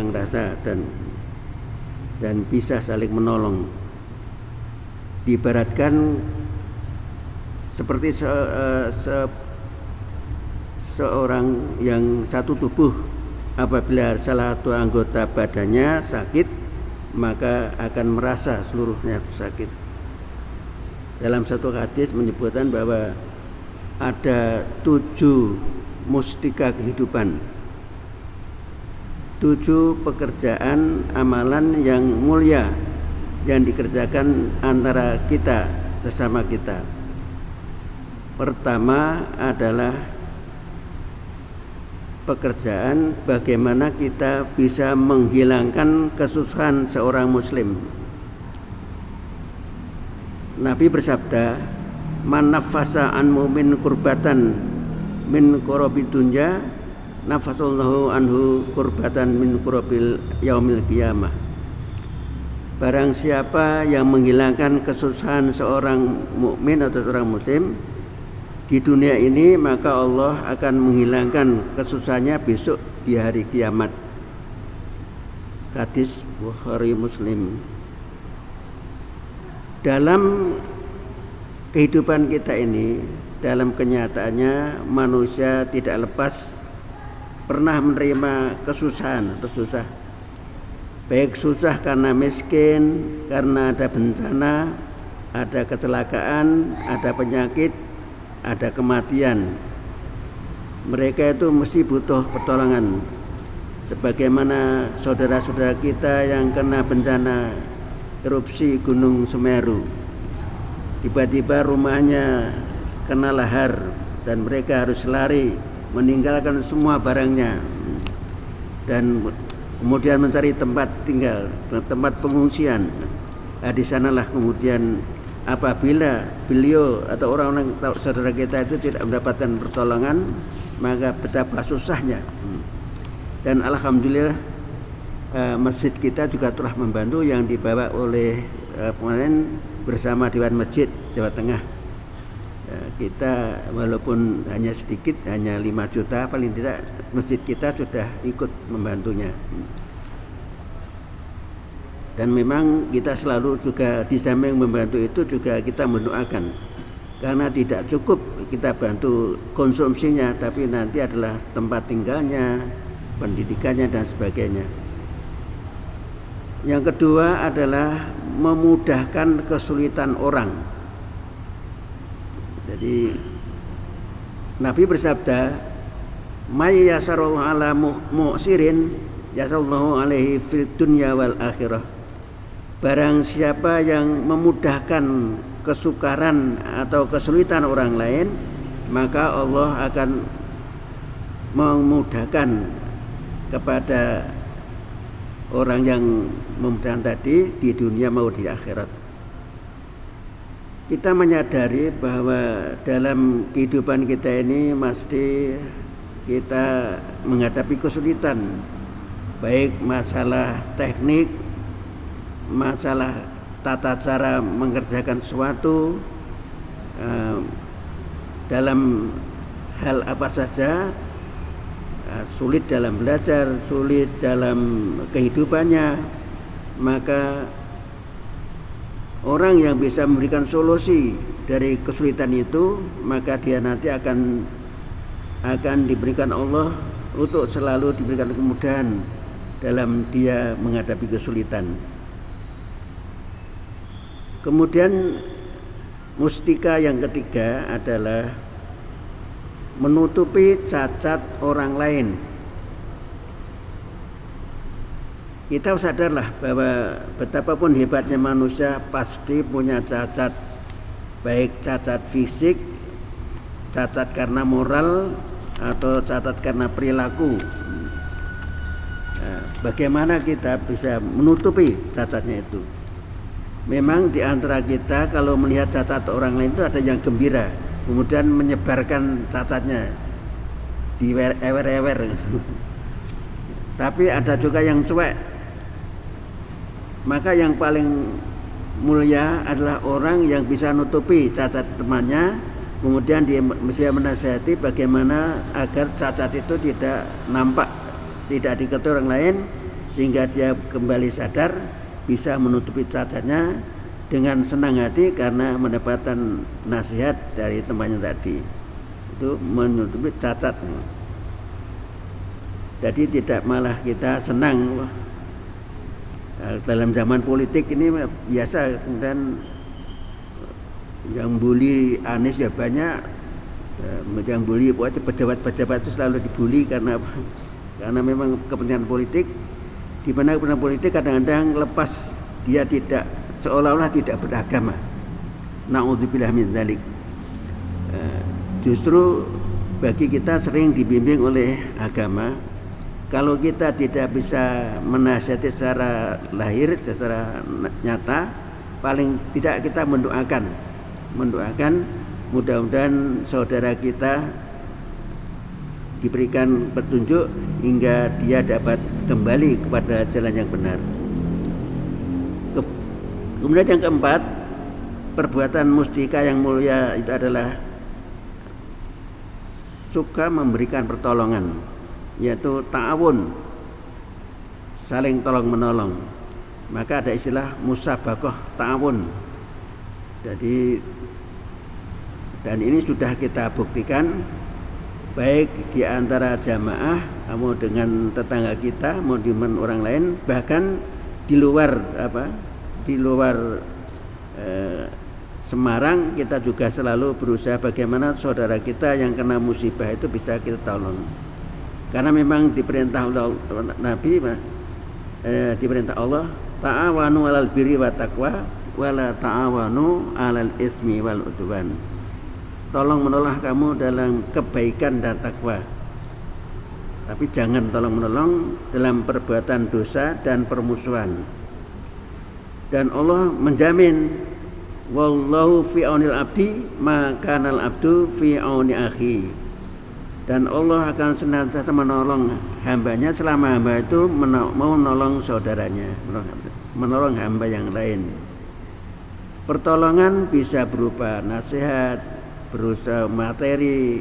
bertukang rasa dan bisa saling menolong. Diibaratkan seperti seorang yang satu tubuh, apabila salah satu anggota badannya sakit, maka akan merasa seluruhnya sakit. Dalam satu hadis menyebutkan bahwa ada 7 mustika kehidupan, 7 pekerjaan amalan yang mulia yang dikerjakan antara kita sesama kita. Pertama adalah pekerjaan bagaimana kita bisa menghilangkan kesusahan seorang muslim. Nabi bersabda, "Man nafasa an mu'min kurbatan min kurabi dunya, nafasallahu anhu kurbatan min kurabil yaumil qiyamah." Barang siapa yang menghilangkan kesusahan seorang mukmin atau seorang muslim di dunia ini, maka Allah akan menghilangkan kesusahannya besok di hari kiamat. Hadis Bukhari Muslim. Dalam kehidupan kita ini, dalam kenyataannya manusia tidak lepas pernah menerima kesusahan atau susah. Baik susah karena miskin, karena ada bencana, ada kecelakaan, ada penyakit, ada kematian. Mereka itu mesti butuh pertolongan. Sebagaimana saudara-saudara kita yang kena bencana erupsi Gunung Semeru, tiba-tiba rumahnya kena lahar dan mereka harus lari meninggalkan semua barangnya dan kemudian mencari tempat tinggal, tempat pengungsian. Di sanalah kemudian apabila beliau atau orang-orang saudara kita itu tidak mendapatkan pertolongan, maka betapa susahnya. Dan alhamdulillah masjid kita juga telah membantu, yang dibawa oleh kemarin bersama Dewan Masjid Jawa Tengah. Kita walaupun hanya sedikit, hanya 5 juta, paling tidak masjid kita sudah ikut membantunya. Dan memang kita selalu juga di samping membantu itu juga kita mendoakan, karena tidak cukup kita bantu konsumsinya, tapi nanti adalah tempat tinggalnya, pendidikannya dan sebagainya. Yang kedua adalah memudahkan kesulitan orang. Jadi Nabi bersabda, "May yasarullahu ala mu'sirin yasarullahu alaihi fid dunya wal akhirah." Barang siapa yang memudahkan kesukaran atau kesulitan orang lain, maka Allah akan memudahkan kepada orang yang memudahkan tadi di dunia maupun di akhirat. Kita menyadari bahwa dalam kehidupan kita ini mesti kita menghadapi kesulitan, baik masalah teknik, masalah tata cara mengerjakan sesuatu, dalam hal apa saja, sulit dalam belajar, sulit dalam kehidupannya, maka orang yang bisa memberikan solusi dari kesulitan itu, maka dia nanti akan diberikan Allah untuk selalu diberikan kemudahan dalam dia menghadapi kesulitan. Kemudian mustika yang ketiga adalah menutupi cacat orang lain. Kita sadarlah bahwa betapapun hebatnya manusia pasti punya cacat, baik cacat fisik, cacat karena moral, atau cacat karena perilaku. Nah, bagaimana kita bisa menutupi cacatnya itu? Memang di antara kita kalau melihat cacat orang lain itu ada yang gembira, kemudian menyebarkan cacatnya di ewer-ewer. Tapi ada juga yang cuek. Maka yang paling mulia adalah orang yang bisa nutupi cacat temannya, kemudian dia mesti menasihati bagaimana agar cacat itu tidak nampak, tidak diketahui orang lain, sehingga dia kembali sadar, bisa menutupi cacatnya dengan senang hati karena mendapatkan nasihat dari temannya tadi. Itu menutupi cacatnya. Jadi tidak malah kita senang. Dalam zaman politik ini biasa, dan yang bully Anies ya banyak, yang bully pejabat-pejabat itu selalu dibully karena memang kepentingan politik, di mana kepentingan politik kadang-kadang lepas dia tidak, seolah-olah tidak beragama. Na'udzubillah min dzalik. Justru bagi kita sering dibimbing oleh agama. Kalau kita tidak bisa menasihati secara lahir, secara nyata, paling tidak kita mendoakan mudah-mudahan saudara kita diberikan petunjuk hingga dia dapat kembali kepada jalan yang benar. Kemudian yang keempat, perbuatan mustika yang mulia itu adalah suka memberikan pertolongan, yaitu ta'awun, saling tolong menolong. Maka ada istilah musabaqah ta'awun. Jadi, dan ini sudah kita buktikan baik di antara jamaah, mau dengan tetangga kita, mau dengan orang lain, bahkan di luar Semarang kita juga selalu berusaha bagaimana saudara kita yang kena musibah itu bisa kita tolong. Karena memang diperintah Nabi, diperintah Allah, ta'awanu 'alal birri wa taqwa wa la ta'awanu 'alal ismi wal udwan. Tolong menolong kamu dalam kebaikan dan takwa, tapi jangan tolong menolong dalam perbuatan dosa dan permusuhan. Dan Allah menjamin, wallahu fi aunil abdi ma kanal abdu fi auni akhi. Dan Allah akan senantiasa menolong hambanya selama hamba itu mau menolong saudaranya, menolong hamba yang lain. Pertolongan bisa berupa nasihat, berusaha materi,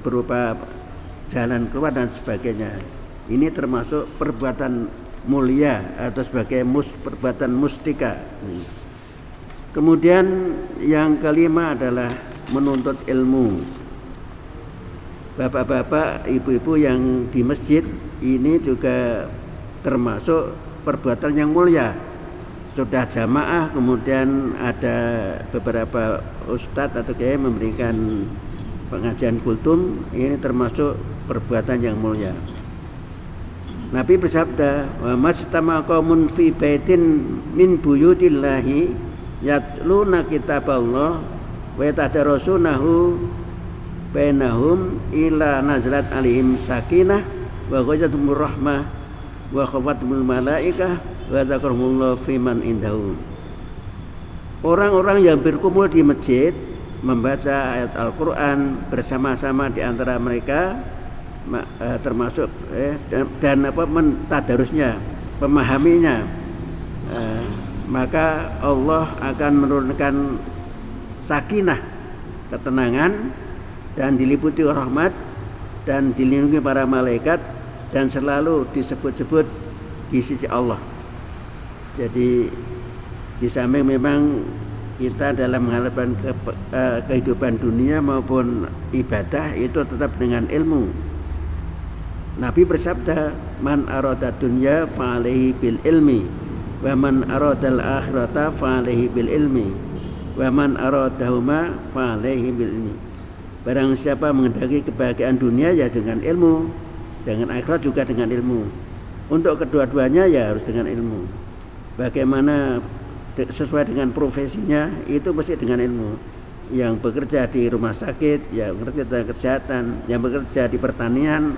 berupa jalan keluar dan sebagainya. Ini termasuk perbuatan mulia atau sebagai perbuatan mustika. Kemudian yang kelima adalah menuntut ilmu. Bapak-bapak, ibu-ibu yang di masjid ini juga termasuk perbuatan yang mulia. Sudah jamaah, kemudian ada beberapa ustadz atau kiai memberikan pengajian kultum, ini termasuk perbuatan yang mulia. Nabi bersabda, wa mastama qaumun fi baitin min buyutillahi yatluna kitaballah wa yatadarasunahu bainahum ila nazalat alaihim sakinah wa ghashiyatuhumur rahmah wa khafatumul malaikah wa dzakarahumullahu fiman indahu. Orang-orang yang berkumpul di masjid membaca ayat Al-Qur'an bersama-sama di antara mereka, termasuk dan tadarusnya, memahaminya, maka Allah akan menurunkan sakinah, ketenangan, dan diliputi rahmat dan dilindungi para malaikat dan selalu disebut-sebut di sisi Allah. Jadi di samping memang kita dalam menghadapi kehidupan dunia maupun ibadah itu tetap dengan ilmu. Nabi bersabda, man arada dunya fa alaihi bil ilmi wa man aradal akhirata fa alaihi bil ilmi wa man aradahuma fa alaihi bil ilmi. Barang siapa menghendaki kebahagiaan dunia ya dengan ilmu, dengan akhirat juga dengan ilmu. Untuk kedua-duanya ya harus dengan ilmu. Bagaimana sesuai dengan profesinya itu mesti dengan ilmu. Yang bekerja di rumah sakit, yang bekerja di kesehatan, yang bekerja di pertanian,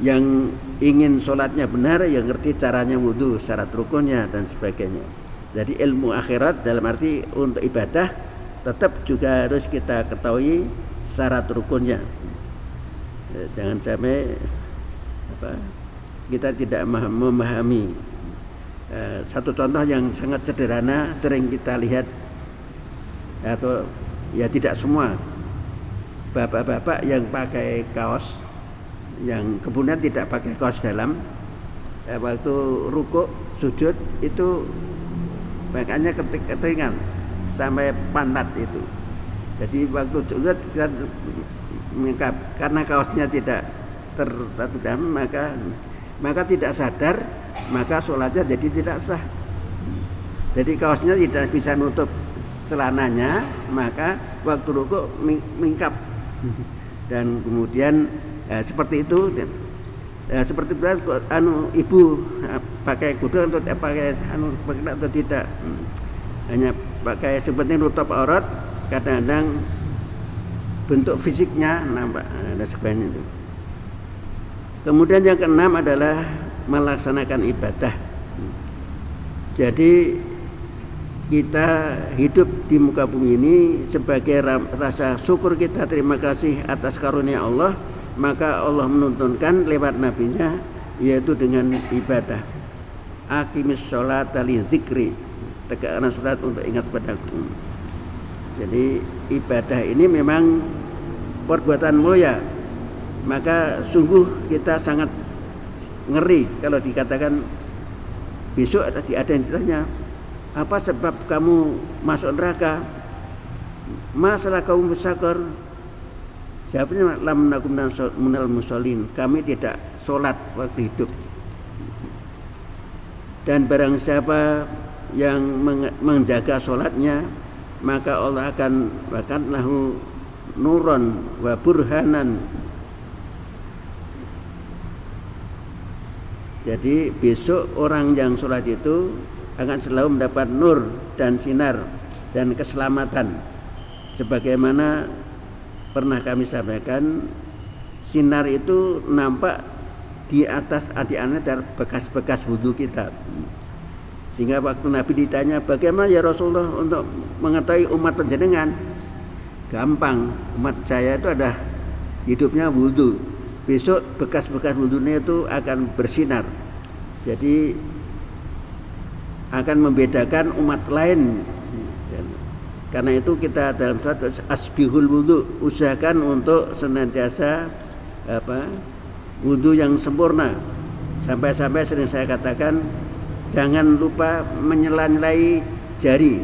yang ingin sholatnya benar, yang ngerti caranya wudhu, syarat rukunnya dan sebagainya. Jadi ilmu akhirat dalam arti untuk ibadah tetap juga harus kita ketahui syarat rukunnya. Jangan sampai kita tidak memahami. Satu contoh yang sangat sederhana sering kita lihat, atau ya tidak semua, bapak-bapak yang pakai kaos, yang kemudian tidak pakai kaos dalam, waktu rukuk sujud itu makanya keteringan sampai pantat itu. Jadi waktu sujud kita mengingkap karena kaosnya tidak tertutup maka tidak sadar, maka sholatnya jadi tidak sah. Jadi kaosnya tidak bisa nutup celananya, maka waktu rukuk mingkap dan kemudian seperti itu. Seperti ibu pakai kudung atau pakai atau tidak, hanya pakai seperti nutup aurat, kadang-kadang bentuk fisiknya nampak ada sebagian itu. Kemudian yang keenam adalah melaksanakan ibadah. Jadi kita hidup di muka bumi ini sebagai rasa syukur kita, terima kasih atas karunia Allah, maka Allah menuntunkan lewat nabinya yaitu dengan ibadah. Aqimis sholata li dzikri, tegakkan salat untuk ingat padaku. Jadi ibadah ini memang perbuatan mulia, maka sungguh kita sangat ngeri kalau dikatakan besok ada yang ditanya, apa sebab kamu masuk neraka? Masalah kaum musakor. Jawabnya lam nakum minal musallin, kami tidak sholat waktu hidup. Dan barang siapa yang menjaga sholatnya, maka Allah akan bahkan lahu nuron wa burhanan. Jadi besok orang yang sholat itu akan selalu mendapat nur dan sinar dan keselamatan. Sebagaimana pernah kami sampaikan, sinar itu nampak di atas adik-adik dan bekas-bekas wudhu kita. Sehingga waktu Nabi ditanya, bagaimana ya Rasulullah untuk mengetahui umat panjenengan? Gampang, umat saya itu ada hidupnya wudhu. Besok bekas-bekas wudhunya itu akan bersinar. Jadi akan membedakan umat lain. Karena itu kita dalam suatu asbihul wudhu, usahakan untuk senantiasa wudhu yang sempurna. Sampai-sampai sering saya katakan, jangan lupa menyela-nyelai jari.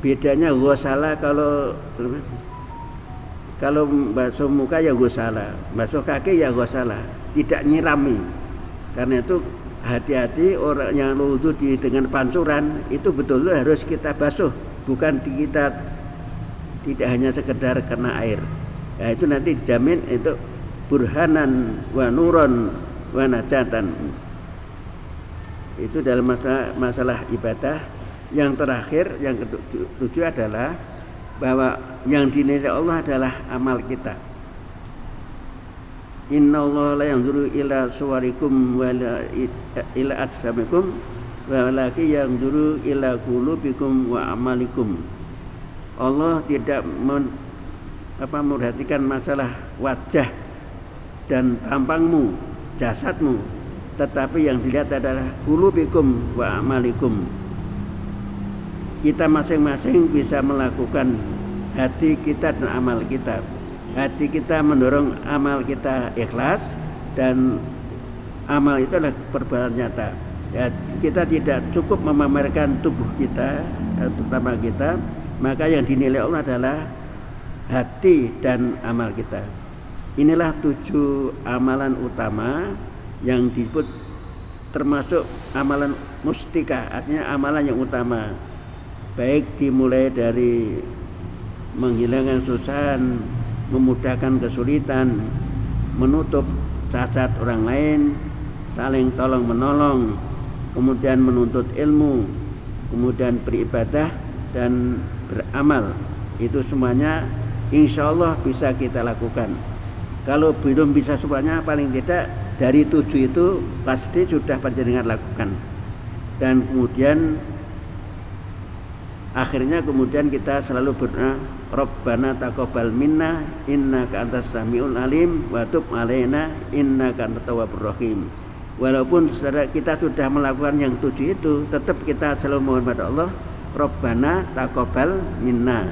Bedanya ghusala, kalau basuh muka ya ghusala, basuh kaki ya ghusala, tidak nyirami. Karena itu hati-hati orang yang wudhu dengan pancuran itu betul-betul harus kita basuh, bukan kita tidak hanya sekedar kena air. Nah, itu nanti dijamin itu burhanan wa nuron wa najatan. Itu dalam masalah ibadah. Yang terakhir, yang ketujuh adalah bahwa yang dinilai Allah adalah amal kita. Innallaha la yanzuru ila suwarikum wa ila ajsamikum walakin yanzuru ila qulubikum wa amalikum. Allah tidak memperhatikan masalah wajah dan tampangmu, jasadmu, tetapi yang dilihat adalah qulubikum wa amalikum. Kita masing-masing bisa melakukan hati kita dan amal kita. Hati kita mendorong amal kita ikhlas, dan amal itu adalah perbuatan nyata. Ya, kita tidak cukup memamerkan tubuh kita, terutama kita, maka yang dinilai Allah adalah hati dan amal kita. Inilah 7 amalan utama yang disebut termasuk amalan mustika, artinya amalan yang utama. Baik dimulai dari menghilangkan kesusahan, memudahkan kesulitan, menutup cacat orang lain, saling tolong menolong, kemudian menuntut ilmu, kemudian beribadah dan beramal. Itu semuanya insya Allah bisa kita lakukan. Kalau belum bisa semuanya, paling tidak dari 7 itu pasti sudah panjenengan lakukan. Dan kemudian akhirnya kita selalu berdoa, Rabbana taqabbal minna innaka antas samiul alim wa tub alaina innaka antat tawwabur rahim. Walaupun kita sudah melakukan yang 7 itu, tetap kita selalu mohon pada Allah, Rabbana taqabbal minna,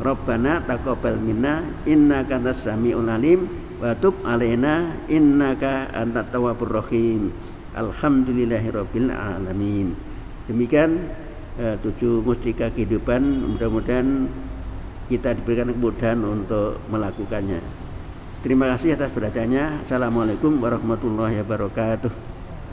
Rabbana taqabbal minna innaka antas samiul alim wa tub alaina innaka antat tawwabur rahim. Alhamdulillahirabbil alamin. Demikian 7 mustika kehidupan, mudah-mudahan kita diberikan kemudahan untuk melakukannya. Terima kasih atas perhatiannya. Assalamualaikum warahmatullahi wabarakatuh.